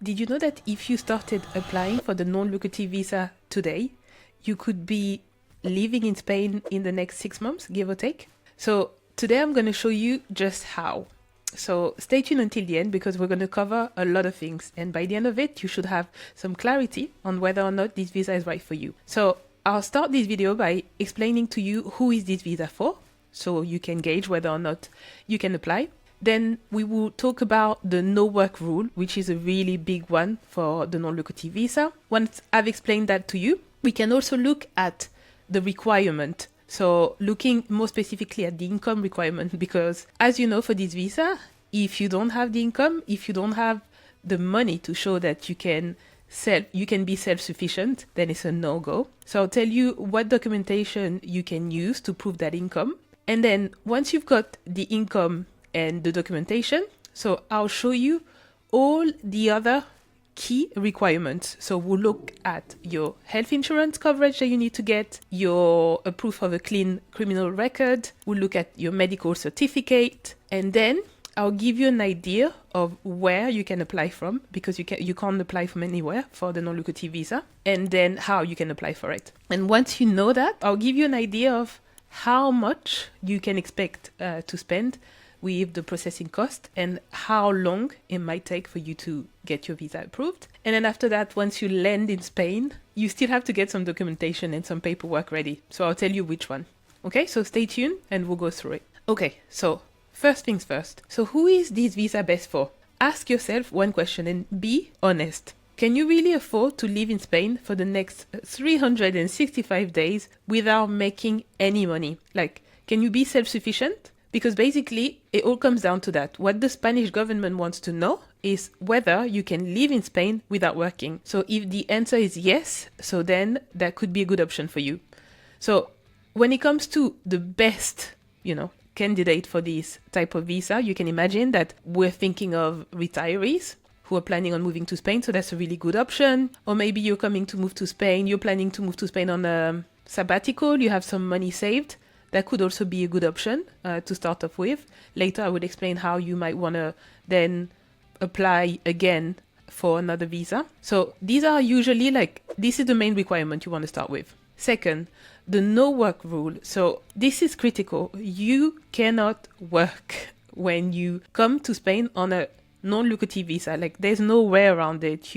Did you know that if you started applying for the non-lucrative visa today, you could be living in Spain in the next 6 months, give or take? So today I'm going to show you just how. So stay tuned until the end because we're going to cover a lot of things. And by the end of it, you should have some clarity on whether or not this visa is right for you. So I'll start this video by explaining to you who is this visa for, so you can gauge whether or not you can apply. Then we will talk about the no work rule, which is a really big one for the non-lucrative visa. Once I've explained that to you, we can also look at the requirement. So looking more specifically at the income requirement, because as you know, for this visa, if you don't have the income, if you don't have the money to show that you can be self-sufficient, then it's a no-go. So I'll tell you what documentation you can use to prove that income. And then once you've got the income and the documentation, so I'll show you all the other key requirements. So we'll look at your health insurance coverage that you need to get, a proof of a clean criminal record, we'll look at your medical certificate, and then I'll give you an idea of where you can apply from, because you can't apply from anywhere for the non-lucrative visa, and then how you can apply for it. And once you know that, I'll give you an idea of how much you can expect to spend with the processing cost and how long it might take for you to get your visa approved. And then after that, once you land in Spain, you still have to get some documentation and some paperwork ready. So I'll tell you which one. Okay, so stay tuned and we'll go through it. Okay, so first things first. So who is this visa best for? Ask yourself one question and be honest. Can you really afford to live in Spain for the next 365 days without making any money? Like, can you be self-sufficient? Because basically, it all comes down to that. What the Spanish government wants to know is whether you can live in Spain without working. So if the answer is yes, so then that could be a good option for you. So when it comes to the best, candidate for this type of visa, you can imagine that we're thinking of retirees who are planning on moving to Spain. So that's a really good option. Or maybe you're planning to move to Spain on a sabbatical, you have some money saved. That could also be a good option to start off with. Later, I would explain how you might want to then apply again for another visa. So these are usually this is the main requirement you want to start with. Second, the no work rule. So this is critical. You cannot work when you come to Spain on a non-lucrative visa. There's no way around it.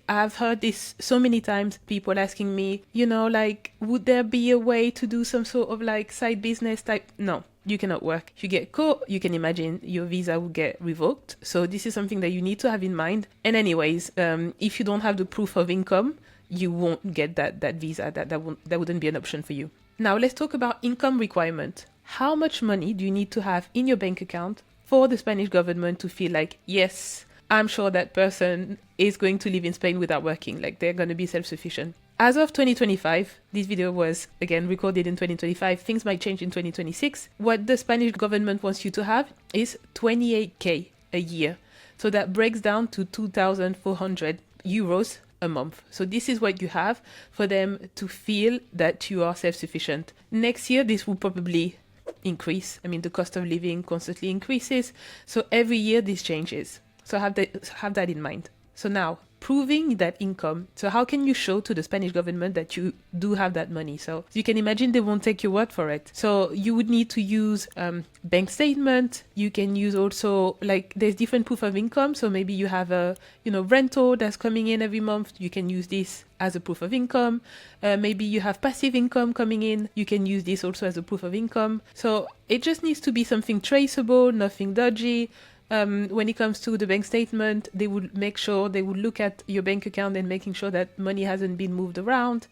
I've heard this so many times, people asking me, would there be a way to do some sort of side business type? No, you cannot work. If you get caught, you can imagine your visa will get revoked. So this is something that you need to have in mind. And anyways, if you don't have the proof of income, you won't get that visa. That wouldn't be an option for you. Now let's talk about income requirement. How much money do you need to have in your bank account for the Spanish government to feel like, yes, I'm sure that person is going to live in Spain without working, they're going to be self-sufficient? As of 2025, this video was, again, recorded in 2025. Things might change in 2026. What the Spanish government wants you to have is 28K a year. So that breaks down to 2,400 euros a month. So this is what you have for them to feel that you are self-sufficient. Next year, this will probably increase. The cost of living constantly increases. So every year this changes. So have that in mind. So now, proving that income. So how can you show to the Spanish government that you do have that money? So you can imagine they won't take your word for it. So you would need to use bank statement. You can use also there's different proof of income. So maybe you have a rental that's coming in every month. You can use this as a proof of income. Maybe you have passive income coming in. You can use this also as a proof of income. So it just needs to be something traceable, nothing dodgy. When it comes to the bank statement, they would look at your bank account and making sure that money hasn't been moved around,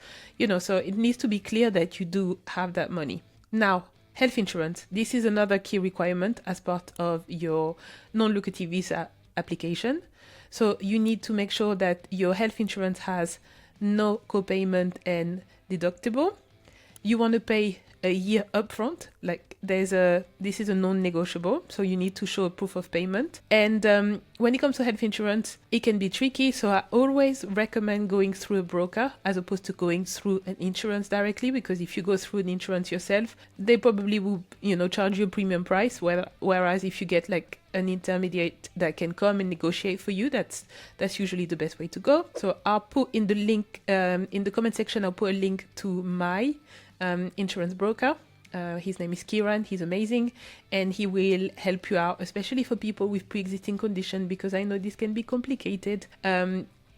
so it needs to be clear that you do have that money. Now, health insurance. This is another key requirement as part of your non-lucrative visa application. So you need to make sure that your health insurance has no copayment and deductible. You want to pay a year upfront. This is a non-negotiable, so you need to show a proof of payment. And when it comes to health insurance, it can be tricky, so I always recommend going through a broker as opposed to going through an insurance directly, because if you go through an insurance yourself, they probably will charge you a premium price, whereas if you get an intermediate that can come and negotiate for you, that's usually the best way to go. So I'll put in the link in the comment section, I'll put a link to my insurance broker. His name is Kieran. He's amazing, and he will help you out, especially for people with pre-existing condition, because I know this can be complicated.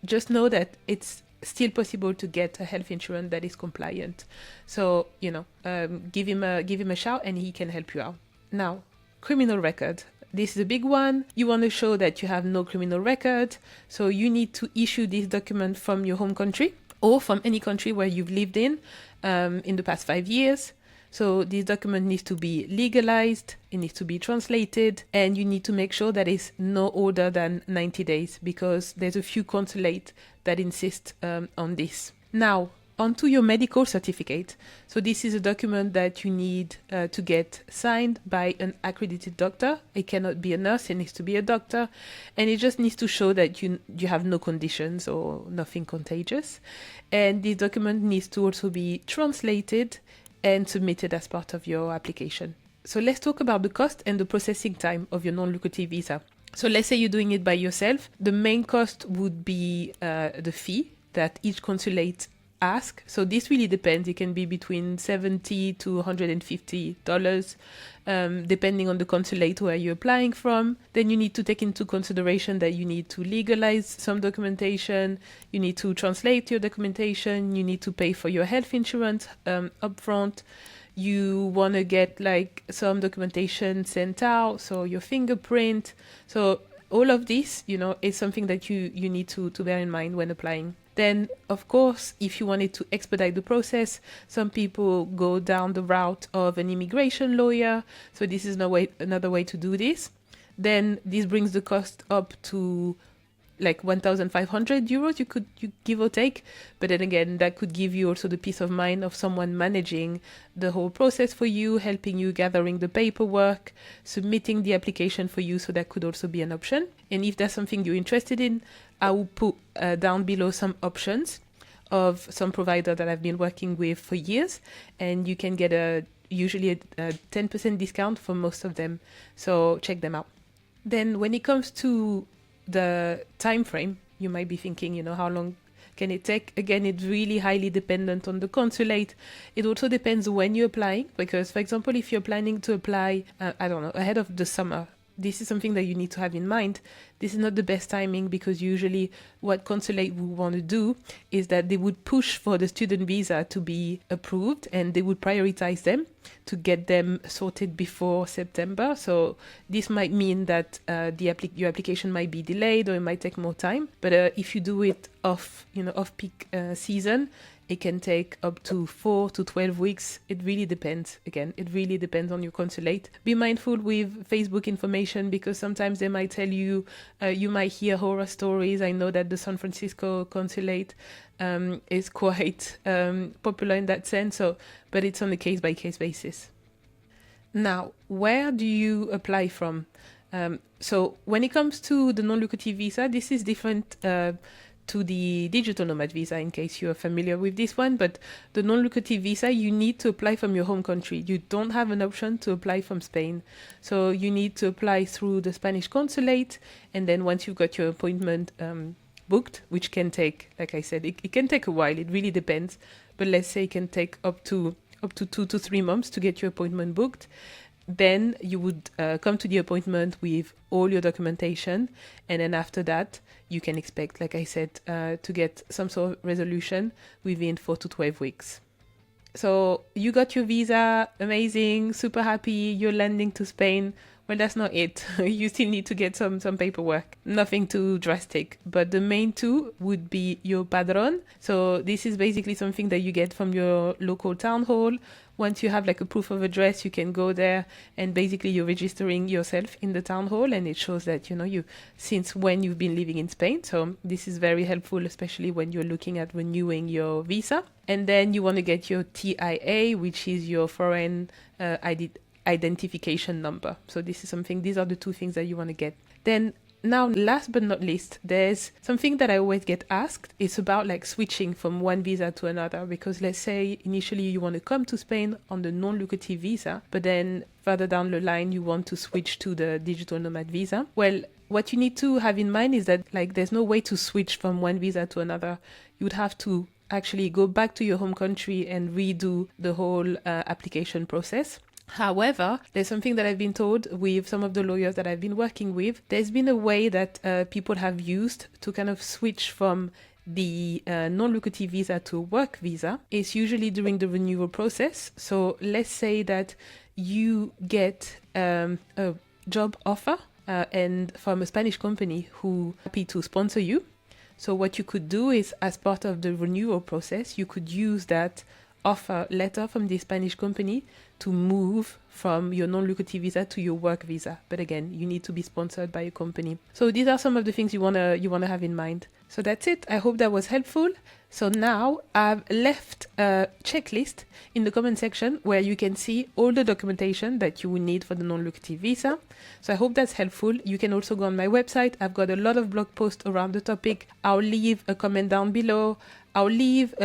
Just know that it's still possible to get a health insurance that is compliant. So give him a shout, and he can help you out. Now, criminal record. This is a big one. You want to show that you have no criminal record, so you need to issue this document from your home country or from any country where you've lived in the past 5 years. So this document needs to be legalized, it needs to be translated, and you need to make sure that it's no older than 90 days, because there's a few consulates that insist on this. Now, onto your medical certificate. So this is a document that you need to get signed by an accredited doctor. It cannot be a nurse, it needs to be a doctor, and it just needs to show that you have no conditions or nothing contagious. And this document needs to also be translated and submitted as part of your application. So let's talk about the cost and the processing time of your non-lucrative visa. So let's say you're doing it by yourself. The main cost would be the fee that each consulate ask. So this really depends. It can be between $70 to $150, depending on the consulate where you're applying from. Then you need to take into consideration that you need to legalize some documentation, you need to translate your documentation, you need to pay for your health insurance upfront. You want to get like some documentation sent out, so your fingerprint. So all of this, is something that you need to bear in mind when applying. Then, of course, if you wanted to expedite the process, some people go down the route of an immigration lawyer. So this is another way to do this. Then this brings the cost up to like 1,500 euros, you give or take. But then again, that could give you also the peace of mind of someone managing the whole process for you, helping you gathering the paperwork, submitting the application for you. So that could also be an option. And if that's something you're interested in, I will put down below some options of some provider that I've been working with for years, and you can get usually a 10% discount for most of them. So check them out. Then when it comes to the time frame, you might be thinking, how long can it take? Again, it's really highly dependent on the consulate. It also depends when you're applying, because, for example, if you're planning to apply, ahead of the summer, this is something that you need to have in mind. This is not the best timing, because usually what consulate would want to do is that they would push for the student visa to be approved, and they would prioritize them to get them sorted before September. So this might mean that your application might be delayed, or it might take more time. But if you do it off peak season, it can take up to 4 to 12 weeks. It really depends. Again, it really depends on your consulate. Be mindful with Facebook information, because sometimes they might tell you, you might hear horror stories. I know that the San Francisco consulate is quite popular in that sense. But it's on a case-by-case basis. Now, where do you apply from? So when it comes to the non-lucrative visa, this is different to the digital nomad visa, in case you're familiar with this one. But the non-lucrative visa, you need to apply from your home country. You don't have an option to apply from Spain. So you need to apply through the Spanish consulate, and then once you've got your appointment booked, which can take, like I said, it can take a while. It really depends. But let's say it can take up to 2 to 3 months to get your appointment booked. Then you would come to the appointment with all your documentation, and then after that you can expect, like I said, to get some sort of resolution within 4 to 12 weeks. So you got your visa, amazing, super happy, you're landing to Spain. Well, that's not it. You still need to get some paperwork. Nothing too drastic. But the main two would be your padrón. So this is basically something that you get from your local town hall. Once you have like a proof of address, you can go there, and basically you're registering yourself in the town hall, and it shows that, you since when you've been living in Spain. So this is very helpful, especially when you're looking at renewing your visa. And then you want to get your TIA, which is your foreign identification number. So these are the two things that you want to get. Then Now, last but not least, there's something that I always get asked. It's about like switching from one visa to another, because let's say initially you want to come to Spain on the non-lucrative visa, but then further down the line you want to switch to the digital nomad visa. Well, what you need to have in mind is that like there's no way to switch from one visa to another. You would have to actually go back to your home country and redo the whole application process. However, there's something that I've been told with some of the lawyers that I've been working with. There's been a way that people have used to kind of switch from the non-lucrative visa to a work visa. It's usually during the renewal process. So let's say that you get a job offer and from a Spanish company who are happy to sponsor you. So what you could do is, as part of the renewal process, you could use that offer letter from the Spanish company to move from your non-lucrative visa to your work visa. But again, you need to be sponsored by a company. So these are some of the things you wanna have in mind. So that's it. I hope that was helpful. So now I've left a checklist in the comment section where you can see all the documentation that you will need for the non-lucrative visa. So I hope that's helpful. You can also go on my website. I've got a lot of blog posts around the topic. I'll leave a comment down below. I'll leave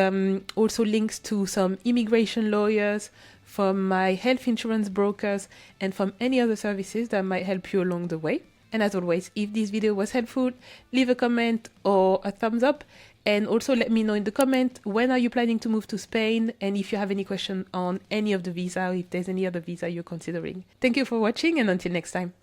also links to some immigration lawyers, from my health insurance brokers, and from any other services that might help you along the way. And as always, if this video was helpful, leave a comment or a thumbs up, and also let me know in the comment, when are you planning to move to Spain, and if you have any question on any of the visa, or if there's any other visa you're considering. Thank you for watching, and until next time.